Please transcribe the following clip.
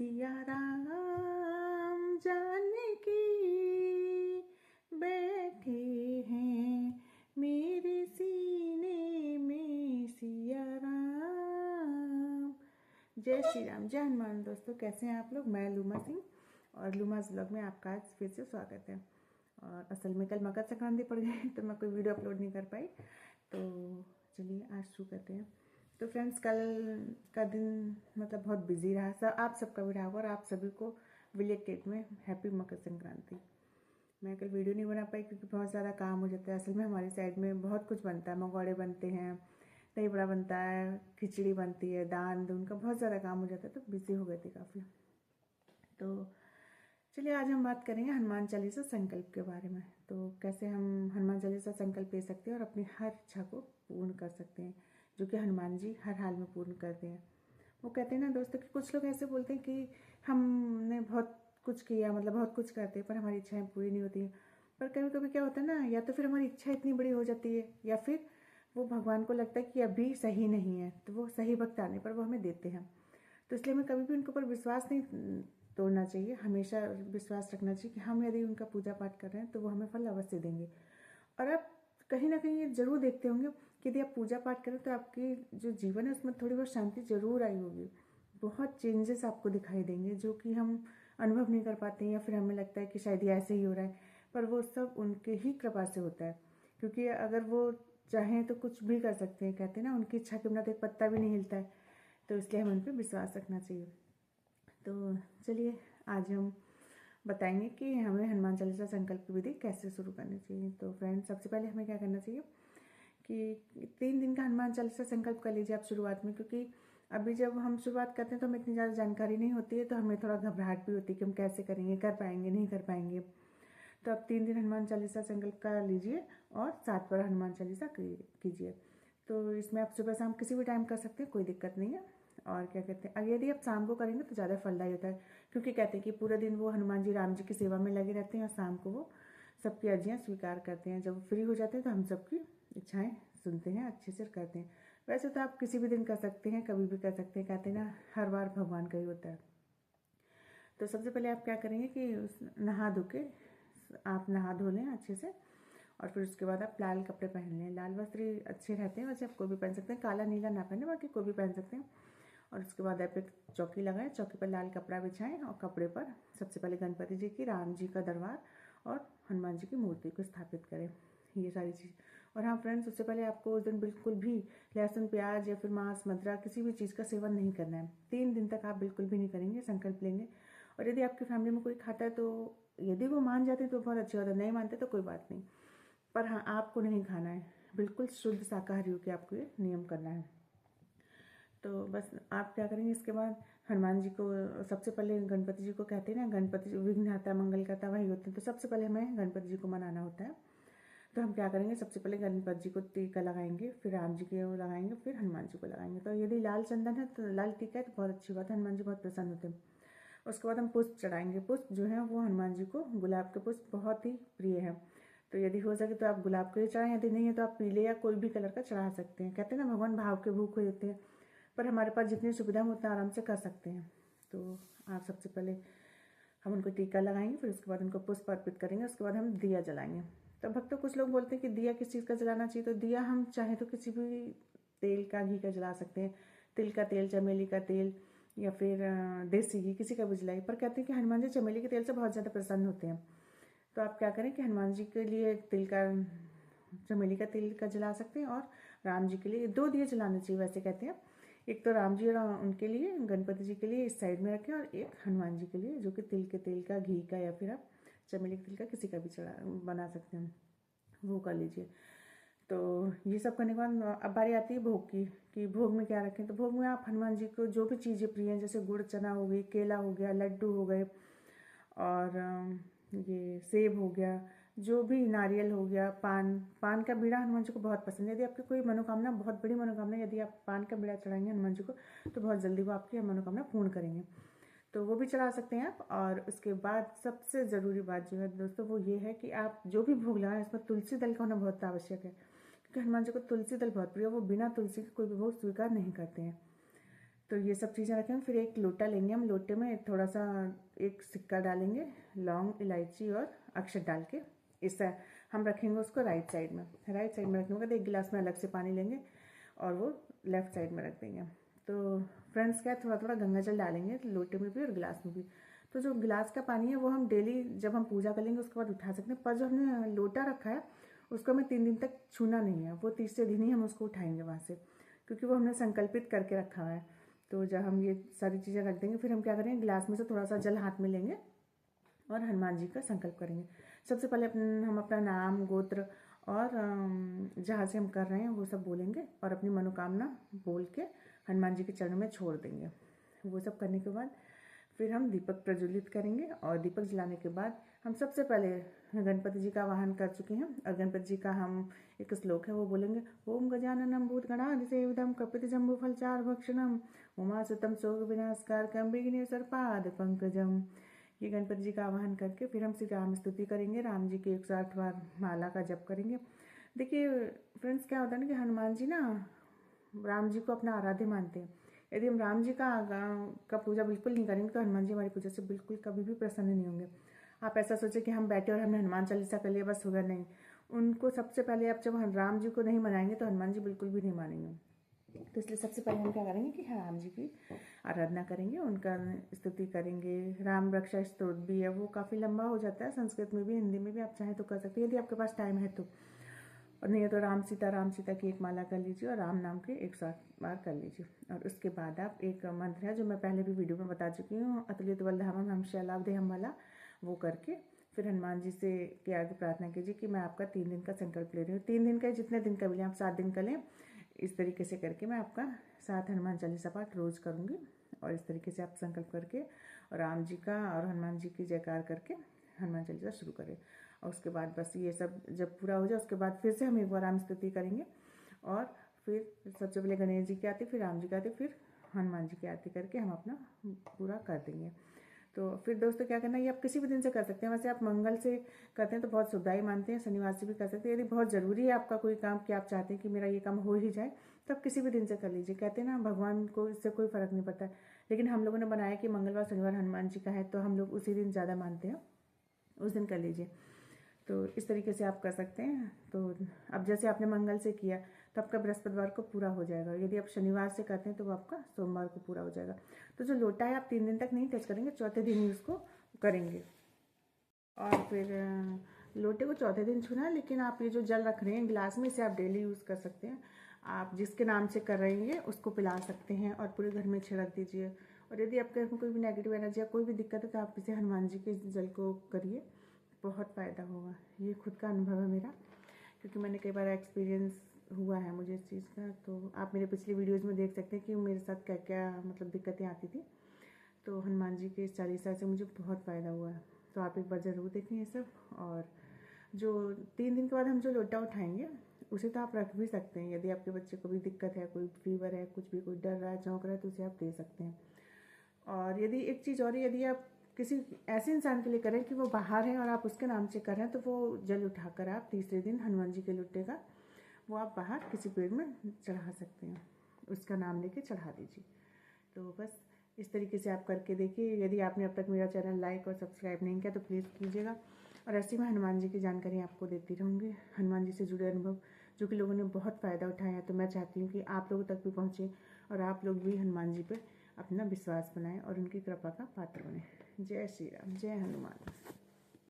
सिया राम जानकी बैठे हैं मेरे सीने में सिया राम। जय श्री राम, जय हनुमान। दोस्तों कैसे हैं आप लोग? मैं लूमा सिंह और लूमास व्लॉग में आपका आज फिर से स्वागत है। और असल में कल मकर संक्रांति पड़ गई तो मैं कोई वीडियो अपलोड नहीं कर पाई, तो चलिए आज शुरू करते हैं। तो फ्रेंड्स, कल का दिन मतलब बहुत बिजी रहा। आप सबका भी रहा होगा और आप सभी को बिलेटेड में हैप्पी मकर संक्रांति। मैं कल वीडियो नहीं बना पाई क्योंकि बहुत ज़्यादा काम हो जाता है। असल में हमारी साइड में बहुत कुछ बनता है, मंगोड़े बनते हैं, दही बड़ा बनता है, खिचड़ी बनती है, दान दून का बहुत ज़्यादा काम हो जाता है, तो बिजी हो गए थे काफ़ी। तो चलिए आज हम बात करेंगे हनुमान चालीसा संकल्प के बारे में। तो कैसे हम हनुमान चालीसा संकल्प ले सकते हैं और अपनी हर इच्छा को पूर्ण कर सकते हैं, जो कि हनुमान जी हर हाल में पूर्ण करते हैं। वो कहते हैं ना दोस्तों कि कुछ लोग ऐसे बोलते हैं कि हमने बहुत कुछ किया, मतलब बहुत कुछ करते हैं, पर हमारी इच्छाएं पूरी नहीं होती हैं। पर कभी कभी क्या होता है ना, या तो फिर हमारी इच्छा इतनी बड़ी हो जाती है या फिर वो भगवान को लगता है कि अभी सही नहीं है, तो वो सही वक्त आने पर वो हमें देते हैं। तो इसलिए हमें कभी भी उनके ऊपर विश्वास नहीं तोड़ना चाहिए। हमेशा विश्वास रखना चाहिए कि हम यदि उनका पूजा पाठ कर रहे हैं तो वो हमें फल अवश्य देंगे। और आप कहीं ना कहीं ये जरूर देखते होंगे कि यदि आप पूजा पाठ करें तो आपकी जो जीवन है उसमें थोड़ी बहुत शांति जरूर आई होगी। बहुत चेंजेस आपको दिखाई देंगे जो कि हम अनुभव नहीं कर पाते हैं, या फिर हमें लगता है कि शायद ये ऐसे ही हो रहा है, पर वो सब उनके ही कृपा से होता है। क्योंकि अगर वो चाहें तो कुछ भी कर सकते हैं। कहते हैं ना, उनकी इच्छा के बिना तो एक पत्ता भी नहीं हिलता है। तो इसलिए हमें उन पर विश्वास रखना चाहिए। तो चलिए आज हम बताएंगे कि हमें हनुमान चालीसा संकल्प विधि कैसे शुरू करनी चाहिए। तो फ्रेंड्स, सबसे पहले हमें क्या करना चाहिए कि 3 दिन का हनुमान चालीसा संकल्प कर लीजिए आप शुरुआत में। क्योंकि अभी जब हम शुरुआत करते हैं तो हमें इतनी ज़्यादा जानकारी नहीं होती है, तो हमें थोड़ा घबराहट भी होती है कि हम कैसे करेंगे, कर पाएंगे नहीं कर पाएंगे। तो आप 3 दिन हनुमान चालीसा संकल्प कर लीजिए और 7 बार हनुमान चालीसा कीजिए। तो इसमें आप सुबह शाम किसी भी टाइम कर सकते हैं, कोई दिक्कत नहीं है। और क्या कहते हैं, यदि आप शाम को करेंगे तो ज़्यादा फलदायी होता है, क्योंकि कहते हैं कि पूरे दिन वो हनुमान जी राम जी की सेवा में लगे रहते हैं और शाम को वो सबकी अर्जियाँ स्वीकार करते हैं। जब फ्री हो जाते हैं तो हम सबकी इच्छाएं सुनते हैं, अच्छे से करते हैं। वैसे तो आप किसी भी दिन कर सकते हैं, कभी भी कर सकते हैं। कहते हैं ना, हर बार भगवान का ही होता है। तो सबसे पहले आप क्या करेंगे कि नहा धो के आप नहा धो लें अच्छे से, और फिर उसके बाद आप लाल कपड़े पहन लें। लाल वस्त्र अच्छे रहते हैं, वैसे आप कोई भी पहन सकते हैं, काला नीला ना पहने, बाकी कोई भी पहन सकते हैं। और उसके बाद आप एक चौकी लगाएं, चौकी पर लाल कपड़ा बिछाएं और कपड़े पर सबसे पहले गणपति जी की, राम जी का दरबार और हनुमान जी की मूर्ति को स्थापित करें। ये सारी चीज़। और हाँ फ्रेंड्स, उससे पहले आपको उस दिन बिल्कुल भी लहसुन प्याज या फिर मांस मदिरा किसी भी चीज़ का सेवन नहीं करना है। 3 दिन तक आप बिल्कुल भी नहीं करेंगे, संकल्प लेंगे। और यदि आपकी फैमिली में कोई खाता है तो यदि वो मान जाते हैं तो बहुत अच्छी बात है, नहीं मानते तो कोई बात नहीं। पर हाँ, आपको नहीं खाना है, बिल्कुल शुद्ध शाकाहारी होकर आपको ये नियम करना है। तो बस आप क्या करेंगे, इसके बाद हनुमान जी को सबसे पहले, गणपति जी को कहते हैं ना, गणपति जी विघ्नहर्ता मंगलकर्ता वही होते हैं, तो सबसे पहले हमें गणपति जी को मनाना होता है। तो हम क्या करेंगे, सबसे पहले गणपति जी को टीका लगाएंगे, फिर राम जी को लगाएंगे, फिर हनुमान जी को लगाएंगे। तो यदि लाल चंदन है तो लाल टीका है तो बहुत अच्छी बात है, हनुमान जी बहुत प्रसन्न होते हैं। उसके बाद हम पुष्प चढ़ाएंगे। पुष्प जो है वो हनुमान जी को गुलाब के पुष्प बहुत ही प्रिय है। तो यदि हो सके तो आप गुलाब के चढ़ाएं, यदि नहीं है तो आप पीले या कोई भी कलर का चढ़ा सकते हैं। कहते हैं ना, भगवान भाव के भूख हो देते हैं, पर हमारे पास जितनी सुविधा हम उतना आराम से कर सकते हैं। तो आप सबसे पहले हम उनको टीका लगाएंगे, फिर उसके बाद उनको पुष्प अर्पित करेंगे, उसके बाद हम दिया जलाएंगे। तो भक्तों, कुछ लोग बोलते हैं कि दिया किस चीज़ का जलाना चाहिए। तो दिया हम चाहे तो किसी भी तेल का, घी का जला सकते हैं। तिल का तेल, चमेली का तेल या फिर देसी घी, किसी का भी जलाइए। पर कहते हैं कि हनुमान जी चमेली के तेल से बहुत ज़्यादा प्रसन्न होते हैं। तो आप क्या करें कि हनुमान जी के लिए तिल का, चमेली का तेल का जला सकते हैं, और राम जी के लिए 2 दिए जलाने चाहिए वैसे कहते हैं। एक तो राम जी और उनके लिए, गणपति जी के लिए इस साइड में रखें, और एक हनुमान जी के लिए जो कि तिल के तेल का, घी का या फिर आप चमेली के तेल का किसी का भी बना सकते हैं, वो कर लीजिए। तो ये सब करने के बाद अब बारी आती है भोग की, कि भोग में क्या रखें। तो भोग में आप हनुमान जी को जो भी चीज़ें प्रिय हैं, जैसे गुड़ चना हो गई, केला हो गया, लड्डू हो गए, और ये सेब हो गया, जो भी नारियल हो गया, पान का बीड़ा हनुमान जी को बहुत पसंद है। यदि आपकी कोई मनोकामना, बहुत बड़ी मनोकामना, यदि आप पान का बीड़ा चढ़ाएंगे हनुमान जी को तो बहुत जल्दी वो आपकी मनोकामना पूर्ण करेंगे। तो वो भी चढ़ा सकते हैं आप। और उसके बाद सबसे ज़रूरी बात जो है दोस्तों, वो ये है कि आप जो भी भोग लगाएं उसमें तुलसी दल का होना बहुत आवश्यक है, क्योंकि हनुमान जी को तुलसी दल बहुत प्रिय है। वो बिना तुलसी के कोई भी भोग स्वीकार नहीं करते हैं। तो ये सब चीज़ें रखेंगे। फिर एक लोटा लेंगे हम, लोटे में थोड़ा सा एक सिक्का डालेंगे, लौंग, इलायची और अक्षत डाल के। इस हम रखेंगे उसको राइट साइड में रखने के बाद एक गिलास में अलग से पानी लेंगे और वो लेफ्ट साइड में रख देंगे। तो फ्रेंड्स क्या थोड़ा थोड़ा गंगा जल डालेंगे लोटे में भी और गिलास में भी। तो जो गिलास का पानी है वो हम डेली जब हम पूजा कर लेंगे उसके बाद उठा सकते हैं, पर जो हमने लोटा रखा है उसको हमें 3 दिन तक छूना नहीं है, वो तीसरे दिन ही हम उसको उठाएंगे वहाँ से, क्योंकि वो हमने संकल्पित करके रखा हुआ है। तो जब हम ये सारी चीज़ें रख देंगे फिर हम क्या करेंगे, गिलास में से थोड़ा सा जल हाथ में लेंगे और हनुमान जी का संकल्प करेंगे। सबसे पहले हम अपना नाम, गोत्र और जहाँ से हम कर रहे हैं वो सब बोलेंगे और अपनी मनोकामना बोल के हनुमान जी के चरणों में छोड़ देंगे। वो सब करने के बाद फिर हम दीपक प्रज्वलित करेंगे और दीपक जलाने के बाद हम सबसे पहले गणपति जी का वाहन कर चुके हैं और गणपति जी का हम एक श्लोक है वो बोलेंगे। ओम गजाननम भूतगणाधिसेवितम कपितजम्बूफलचार भक्षणम उमासुतम शोक विनाशकारकम विघ्नेश्वरपाद पंकजम। ये गणपति जी का आवाहन करके फिर हम श्री राम स्तुति करेंगे, राम जी के 108 बार माला का जप करेंगे। देखिए फ्रेंड्स क्या होता है ना कि हनुमान जी ना राम जी को अपना आराध्य मानते हैं। यदि हम राम जी का पूजा बिल्कुल नहीं करेंगे तो हनुमान जी हमारी पूजा से बिल्कुल कभी भी प्रसन्न नहीं होंगे। आप ऐसा सोचें कि हम बैठे और हमने हनुमान चालीसा कर लिया बस हो गया, नहीं। उनको सबसे पहले आप जब राम जी को नहीं मनाएंगे तो हनुमान जी बिल्कुल भी नहीं मानेंगे। तो इसलिए सबसे पहले हम क्या करेंगे कि राम जी की आराधना करेंगे, उनका स्तुति करेंगे। राम रक्षा स्तोत्र भी है, वो काफ़ी लंबा हो जाता है, संस्कृत में भी हिंदी में भी आप चाहें तो कर सकते हैं यदि आपके पास टाइम है तो, और नहीं है तो राम सीता की एक माला कर लीजिए और राम नाम के 108 बार कर लीजिए। और उसके बाद आप एक मंत्र है जो मैं पहले भी वीडियो में बता चुकी हूँ, अतुलित बलधामम हम शैलाब्देहम वाला, वो करके फिर हनुमान जी से के आगे प्रार्थना कीजिए कि मैं आपका 3 दिन का संकल्प ले रही हूँ। 3 दिन का जितने दिन का भी लें, आप 7 दिन का लें। इस तरीके से करके मैं आपका 7 हनुमान चालीसा पाठ रोज़ करूँगी और इस तरीके से आप संकल्प करके और राम जी का और हनुमान जी की जयकार करके हनुमान चालीसा शुरू करें। और उसके बाद बस ये सब जब पूरा हो जाए उसके बाद फिर से हम एक बार राम स्तुति करेंगे और फिर सबसे पहले गणेश जी की आरती, फिर राम जी की आरती, फिर हनुमान जी की आरती करके हम अपना पूरा कर देंगे। तो फिर दोस्तों क्या करना है, ये आप किसी भी दिन से कर सकते हैं। वैसे आप मंगल से करते हैं तो बहुत सुविधाई मानते हैं, शनिवार से भी कर सकते हैं। यदि बहुत ज़रूरी है आपका कोई काम कि आप चाहते हैं कि मेरा ये काम हो ही जाए तो आप किसी भी दिन से कर लीजिए। कहते हैं ना भगवान को इससे कोई फ़र्क नहीं पड़ता, लेकिन हम लोगों ने बनाया कि मंगलवार शनिवार हनुमान जी का है तो हम लोग उसी दिन ज़्यादा मानते हैं, उस दिन कर लीजिए। तो इस तरीके से आप कर सकते हैं। तो अब जैसे आपने मंगल से किया तो आपका बृहस्पतिवार को पूरा हो जाएगा। यदि आप शनिवार से करते हैं तो वो आपका सोमवार को पूरा हो जाएगा। तो जो लोटा है आप 3 दिन तक नहीं टच करेंगे, चौथे दिन ही उसको करेंगे। और फिर लोटे को चौथे दिन छूना है, लेकिन आप ये जो जल रख रहे हैं गिलास में, इसे आप डेली यूज़ कर सकते हैं। आप जिसके नाम से कर रहे हैं उसको पिला सकते हैं और पूरे घर में छिड़क दीजिए। और यदि आपके घर में कोई भी नेगेटिव एनर्जी या कोई भी दिक्कत है तो आप इसे हनुमान जी के जल को करिए, बहुत फ़ायदा होगा। ये खुद का अनुभव है मेरा, क्योंकि मैंने कई बार एक्सपीरियंस हुआ है मुझे इस चीज़ का। तो आप मेरे पिछली वीडियोज़ में देख सकते हैं कि मेरे साथ क्या क्या मतलब दिक्कतें आती थी। तो हनुमान जी के इस चालीसा से मुझे बहुत फ़ायदा हुआ है। तो आप एक बार ज़रूर देखें ये सब। और जो 3 दिन के बाद हम जो लोटा उठाएंगे उसे तो आप रख भी सकते हैं। यदि आपके बच्चे को भी दिक्कत है, कोई फीवर है, कुछ भी, कोई डर रहा है, चौंक रहा है, तो उसे आप दे सकते हैं। और यदि एक चीज़ और है, यदि आप किसी ऐसे इंसान के लिए करें कि वो बाहर है और आप उसके नाम से कर रहे हैं तो वो जल उठाकर आप तीसरे दिन हनुमान जी के लोटे का वो आप बाहर किसी पेड़ में चढ़ा सकते हैं, उसका नाम लेके चढ़ा दीजिए। तो बस इस तरीके से आप करके देखिए। यदि आपने अब तक मेरा चैनल लाइक और सब्सक्राइब नहीं किया तो प्लीज़ कीजिएगा। और ऐसे मैं हनुमान जी की जानकारी आपको देती रहूँगी, हनुमान जी से जुड़े अनुभव जो कि लोगों ने बहुत फ़ायदा उठाया है। तो मैं चाहती हूँ कि आप लोगों तक भी पहुँचे और आप लोग भी हनुमान जी पर अपना विश्वास बनाएं और उनकी कृपा का पात्र बने। जय श्री राम, जय हनुमान।